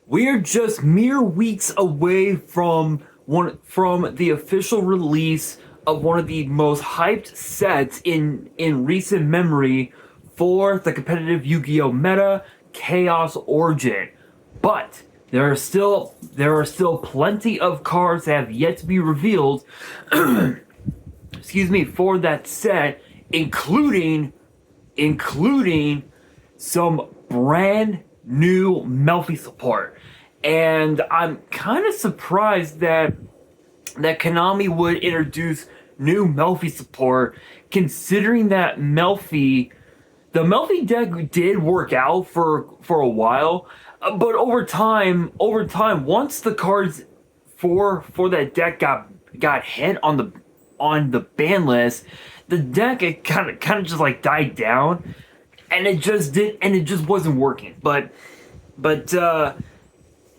we're just mere weeks away from the official release of one of the most hyped sets in recent memory for the competitive Yu-Gi-Oh meta, Chaos Origin. But there are still plenty of cards that have yet to be revealed excuse me, for that set, including some brand new Melffy support. And I'm kind of surprised that Konami would introduce new Melffy support, considering that the Melffy deck did work out for a while, but over time, once the cards for that deck got hit on the ban list, the deck it kind of just like died down, and it just wasn't working. But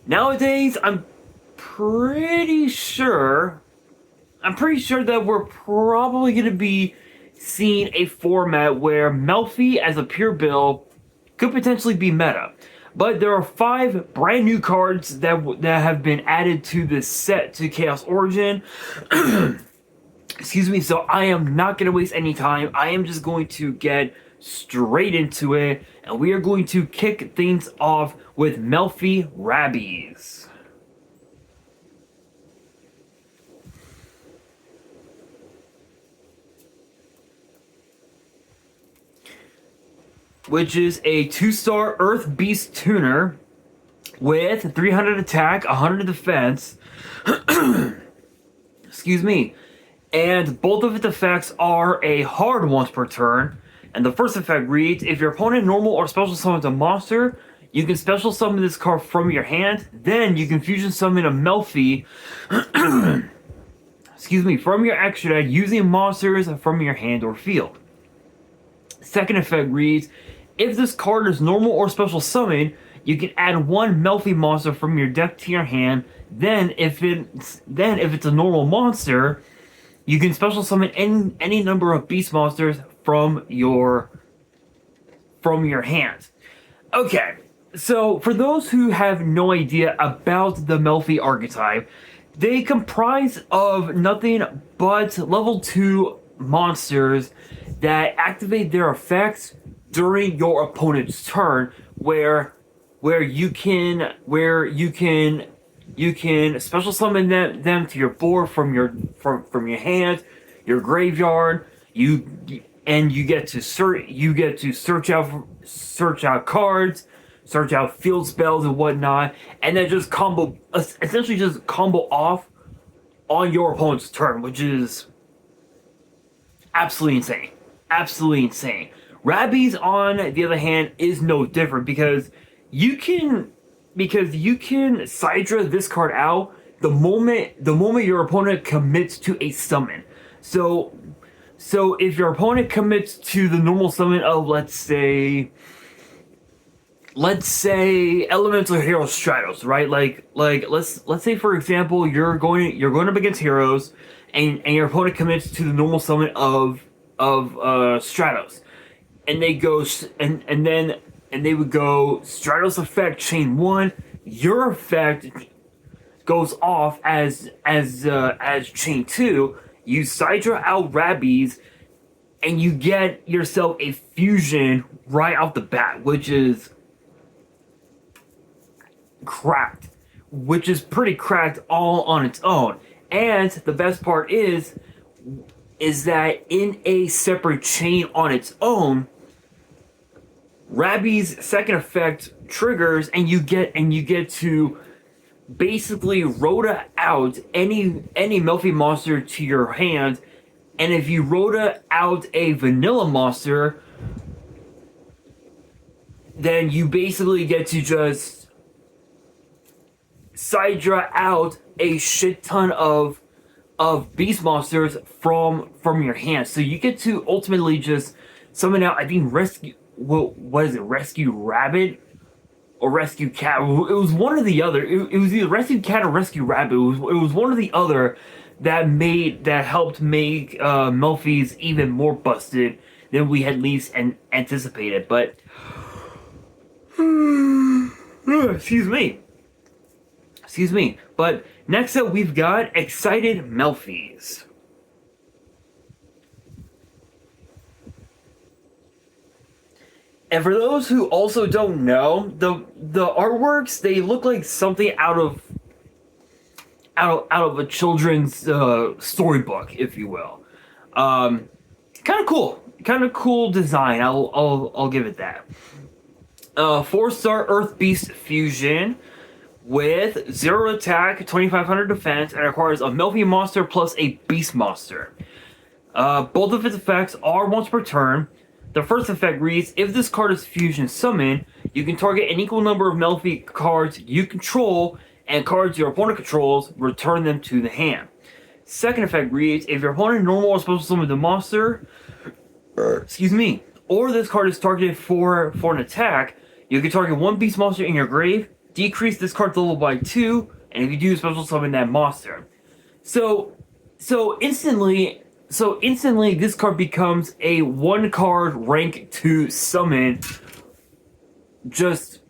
nowadays, I'm pretty sure that we're probably going to be seeing a format where Melffy as a pure bill could potentially be meta. But there are 5 brand new cards that have been added to this set, to Chaos Origin. Excuse me, so I am not going to waste any time. I am just going to get straight into it, and we are going to kick things off with Melffy Rabbies. Which is a 2-star Earth Beast tuner with 300 attack, 100 defense. Excuse me. And both of its effects are a hard once per turn. And the first effect reads, if your opponent normal or special summons a monster, you can special summon this card from your hand. Then you can fusion summon a Melffy excuse me, from your extra deck using monsters from your hand or field. Second effect reads, if this card is normal or special summon, you can add 1 Melffy monster from your deck to your hand. Then if it's a normal monster, you can special summon any number of beast monsters from your hand. Okay, so for those who have no idea about the Melffy archetype, they comprise of nothing but level 2 monsters that activate their effects during your opponent's turn, where you can special summon them to your board from your hand, your graveyard. You get to search out cards, search out field spells and whatnot, and then just essentially combo off on your opponent's turn, which is absolutely insane. Absolutely insane. Rabbies, on the other hand, is no different because you can Sidra this card out the moment your opponent commits to a summon. So if your opponent commits to the normal summon of let's say Elemental Hero Stratos, right? Like let's say for example you're going up against heroes and your opponent commits to the normal summon of Stratos, and they go and they would go Stratos effect chain 1. Your effect goes off as chain 2. You Sidra out Rabbies, and you get yourself a fusion right off the bat, which is cracked, which is pretty cracked all on its own. And the best part is that in a separate chain on its own, Rabbi's second effect triggers, and you get to basically rota out any Melffy monster to your hand. And if you rota out a vanilla monster, then you basically get to just Sidra out a shit ton of beast monsters from your hand. So you get to ultimately just summon out, I think, what is it, Rescue Rabbit or Rescue Cat? It was one or the other. It was either Rescue Cat or Rescue Rabbit. It was one or the other that helped make Melffy's even more busted than we had least anticipated. But excuse me. Excuse me. But next up, we've got Excited Melffys. And for those who also don't know, the artworks, they look like something out of a children's storybook, if you will. Kind of cool. Kind of cool design. I'll give it that. 4-star Earth Beast fusion with 0 attack, 2500 defense, and requires a Melffy monster plus a Beast monster. Both of its effects are once per turn. The first effect reads, if this card is fusion summoned, you can target an equal number of Melffy cards you control, and cards your opponent controls, return them to the hand. Second effect reads, if your opponent normal or special summons a monster, excuse me, or this card is targeted for an attack, you can target one beast monster in your grave, decrease this card's level by 2, and if you do, special summon that monster. So instantly, this card becomes a 1-card rank 2 summon. Just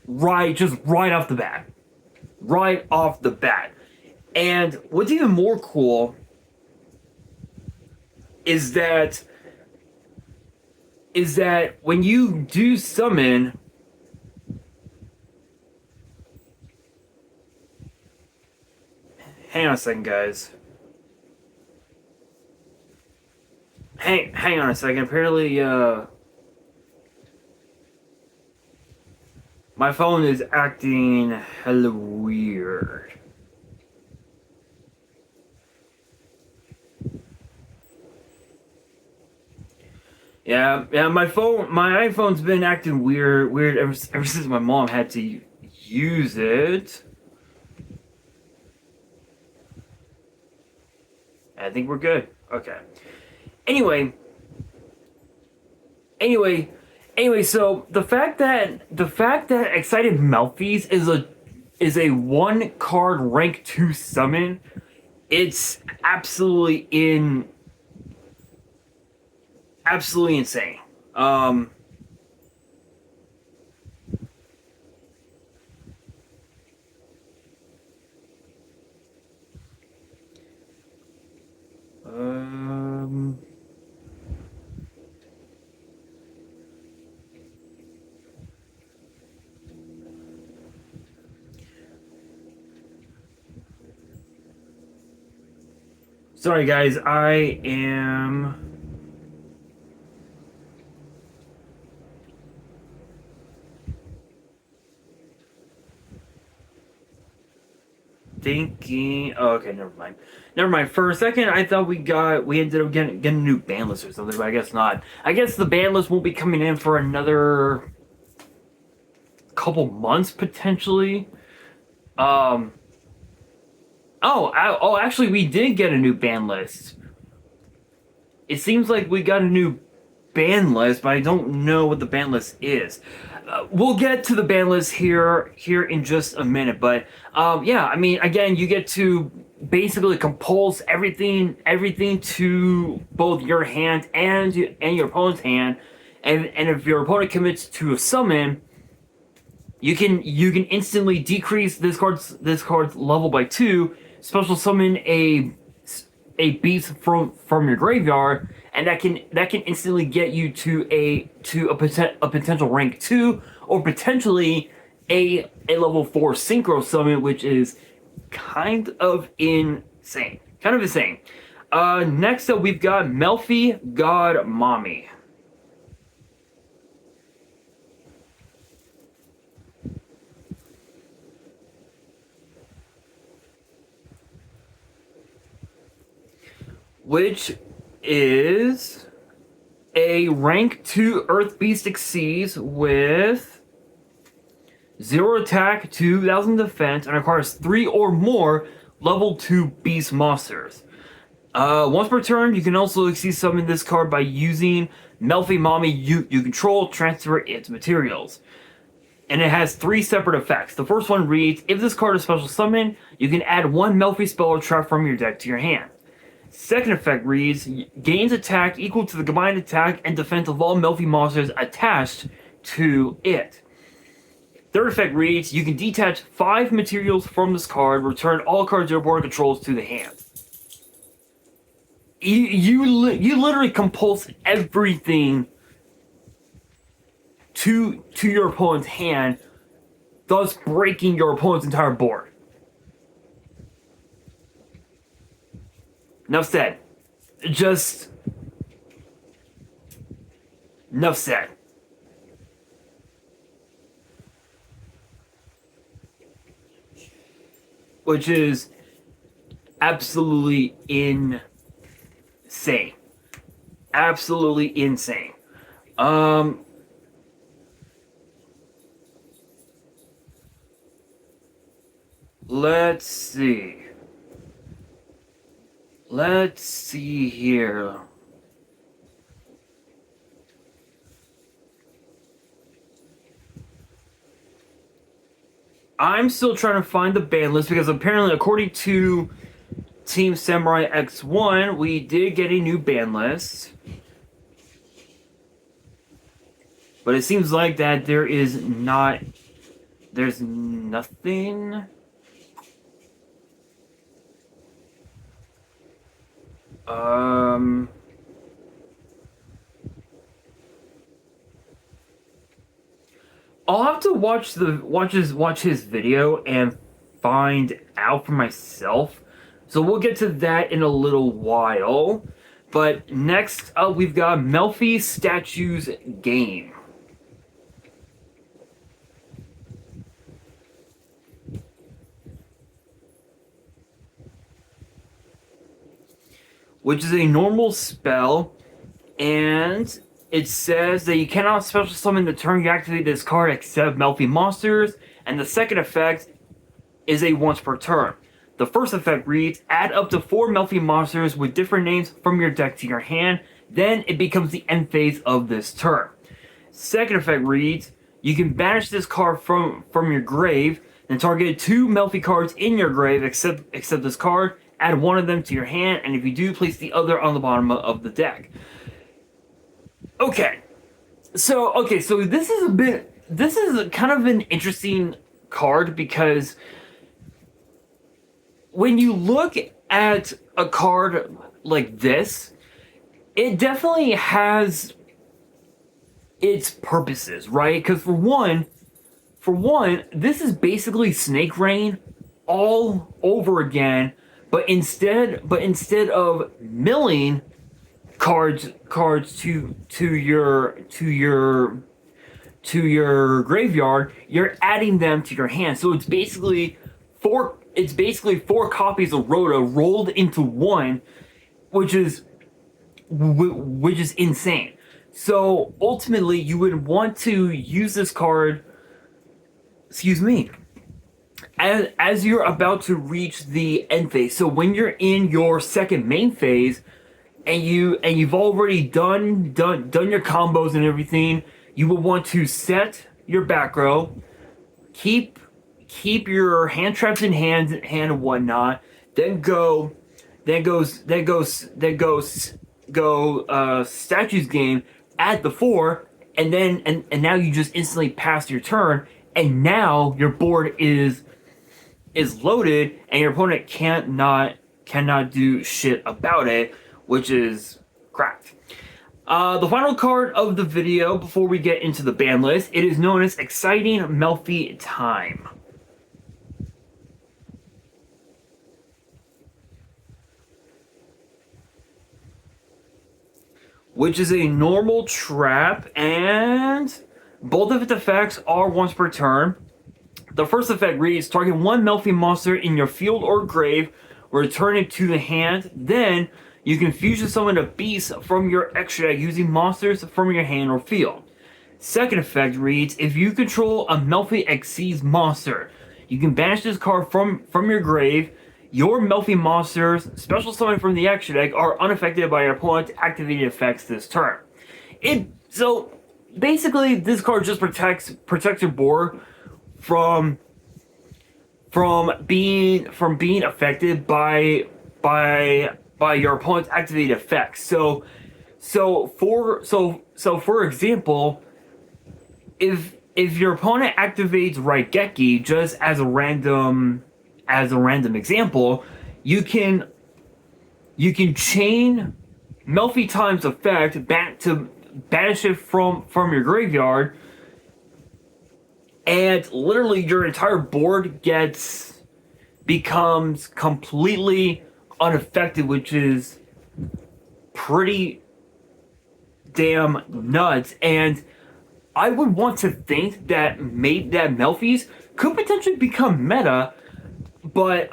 right off the bat. Right off the bat. And what's even more cool is that when you do summon, hang on a second, guys. Hang on a second. Apparently, my phone is acting hella weird. Yeah, my iPhone's been acting weird ever since my mom had to use it. I think we're good. Okay. Anyway, so the fact that Excited Melffys is a 1-card rank 2 summon, it's absolutely insane. Sorry guys, I am thinking. Oh, okay, never mind. For a second, I thought we ended up getting a new ban list or something, but I guess not. I guess the ban list won't be coming in for another couple months potentially. Actually, we did get a new ban list. It seems like we got a new ban list, but I don't know what the ban list is. We'll get to the ban list here in just a minute, but yeah, I mean, again, you get to basically compulse everything to both your hand and your opponent's hand, and if your opponent commits to a summon, you can instantly decrease this card's level by 2, special summon a beast from your graveyard, and that can instantly get you to a potential rank 2, or potentially a level 4 synchro summon, which is kind of insane. Next up, we've got Melffy God Mommy. Which is a rank 2 Earth Beast Exceeds with 0 attack, 2000 defense, and requires 3 or more level 2 beast monsters. Once per turn, you can also exceed summon this card by using Melffy Mommy you control, transfer its materials. And it has 3 separate effects. The first one reads, if this card is special summon, you can add 1 Melffy spell or trap from your deck to your hand. Second effect reads, gains attack equal to the combined attack and defense of all Melffy monsters attached to it. Third effect reads, you can detach 5 materials from this card, return all cards your opponent controls to the hand. You literally compulse everything to your opponent's hand, thus breaking your opponent's entire board. Enough said. Just... Enough said. Which is absolutely insane. Absolutely insane. Let's see. Let's see here. I'm still trying to find the ban list because apparently, according to Team Samurai X1, we did get a new ban list. But it seems like that there's nothing. I'll have to watch his video and find out for myself. So we'll get to that in a little while. But next up, we've got Melffy Statues Game. Which is a normal spell, and it says that you cannot special summon the turn you activate this card except Melffy monsters, and the second effect is a once per turn. The first effect reads, add up to 4 Melffy monsters with different names from your deck to your hand, then it becomes the end phase of this turn. Second effect reads, you can banish this card from your grave, and target 2 Melffy cards in your grave except this card, add one of them to your hand, and if you do, place the other on the bottom of the deck. Okay, so this is kind of an interesting card because when you look at a card like this, it definitely has its purposes, right? Because for one, this is basically Snake Rain all over again. But instead of milling cards to your graveyard, you're adding them to your hand. So it's basically 4 copies of Rhoda rolled into one, which is insane. So ultimately, you would want to use this card. Excuse me. As you're about to reach the end phase, so when you're in your second main phase, and you've already done your combos and everything, you will want to set your back row, keep your hand traps in hand and whatnot, then go statues game at the 4, and then and now you just instantly pass your turn, and now your board is loaded, and your opponent cannot do shit about it, which is cracked. The final card of the video before we get into the ban list, it is known as Exciting Melffy Time. Which is a normal trap, and both of its effects are once per turn. The first effect reads, target 1 Melffy monster in your field or grave, return it to the hand, then you can fusion summon a beast from your extra deck using monsters from your hand or field. Second effect reads, if you control a Melffy Xyz monster, you can banish this card from your grave. Your Melffy monsters, special summon from the extra deck, are unaffected by your opponent's activated effects this turn. So basically, this card just protects your board from being affected by your opponent's activated effects. So for example, if if your opponent activates Raigeki, just as a random example, you can chain Melffy Time's effect back to banish it from your graveyard, and literally your entire board becomes completely unaffected, which is pretty damn nuts. And I would want to think that Melffy's could potentially become meta, but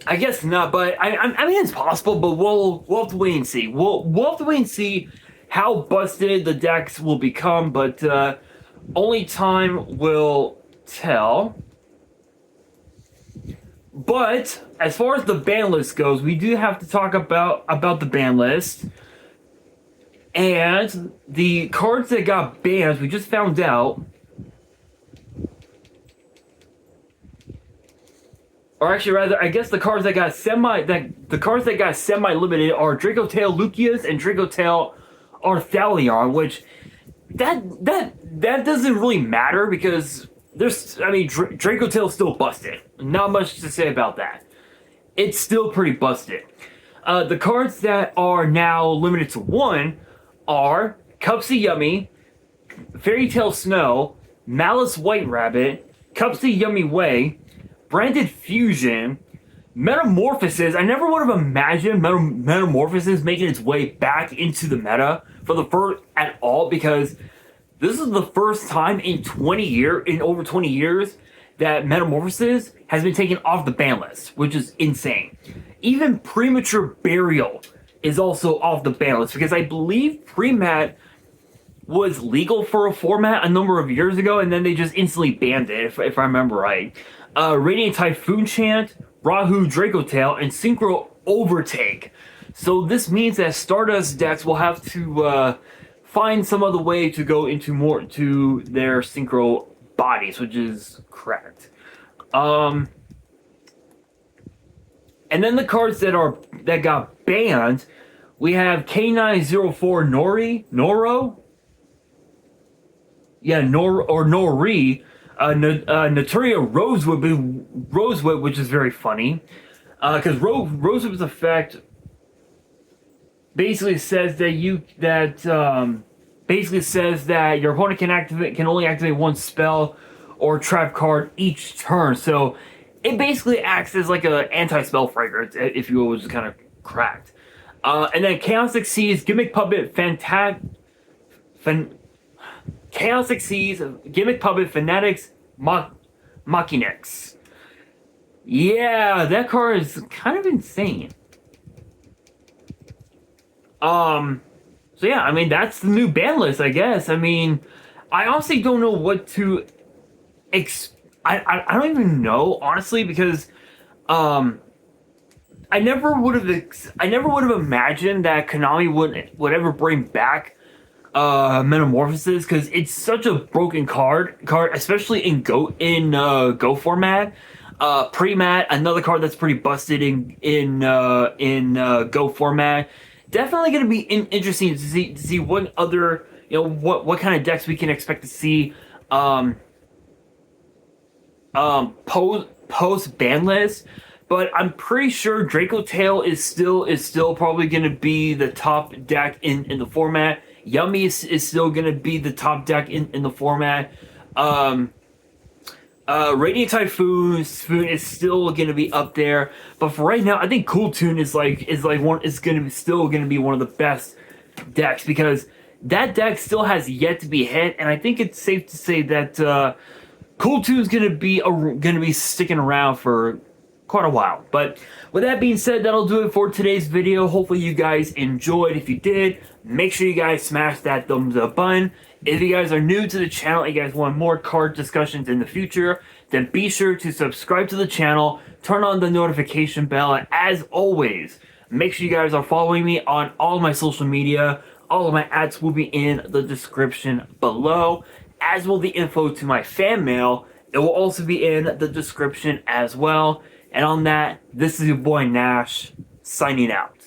I guess not. But I mean, it's possible, but we'll have to wait and see. We'll have to wait and see how busted the decks will become, but only time will tell. But as far as the ban list goes, we do have to talk about the ban list. And the cards that got banned, we just found out. Or actually, rather, I guess the cards that got semi-limited are Dracotail Lucius and Dracotail Arthalion, which that doesn't really matter because Dracotail's still busted. Not much to say about that. It's still pretty busted. The cards that are now limited to 1 are Cupsy Yummy, Fairy Tale Snow, Malice White Rabbit, Cupsy Yummy Way, Branded Fusion, Metamorphosis. I never would have imagined Metamorphosis making its way back into the meta for the first at all, because this is the first time in over 20 years that Metamorphosis has been taken off the ban list, which is insane. Even Premature Burial is also off the ban list, because I believe Pre-Mat was legal for a format a number of years ago, and then they just instantly banned it, if I remember right. Radiant Typhoon Chant, Rahu Dracotail, and Synchro Overtake. So this means that Stardust decks will have to find some other way to go to their Synchro bodies, which is correct. And then the cards that got banned, we have K904 Noro. Yeah, Nori. Naturia Rosewood, which is very funny, because Rosewood's effect basically says that your opponent can only activate 1 spell or trap card each turn. So it basically acts as like an anti-spell fragrance, if you will, which is kind of cracked. And then Chaos Xyz, Gimmick Puppet, Chaos Xyz, Gimmick Puppet, Fanatics, Machinex. Yeah, that card is kind of insane. So yeah, I mean, that's the new ban list, I guess. I mean, I honestly don't know what to I don't even know, honestly, because I never would have imagined that Konami would ever bring back Metamorphosis, because it's such a broken card, especially in Go format. Pre-Mat, another card that's pretty busted in Go format. Definitely going to be interesting to see what other, what kind of decks we can expect to see post ban list. But I'm pretty sure Dracotail is still probably going to be the top deck in the format. Yummy is still going to be the top deck in the format. Radiant Typhoon is still going to be up there. But for right now, I think Cool Tune is still going to be one of the best decks, because that deck still has yet to be hit, and I think it's safe to say that Cool Tune is going to be sticking around for quite a while. But with that being said, that'll do it for today's video. Hopefully you guys enjoyed. If you did, make sure you guys smash that thumbs up button. If you guys are new to the channel and you guys want more card discussions in the future, then be sure to subscribe to the channel, turn on the notification bell, and as always, make sure you guys are following me on all of my social media. All of my ads will be in the description below, as will the info to my fan mail. It will also be in the description as well. And on that, this is your boy Nash, signing out.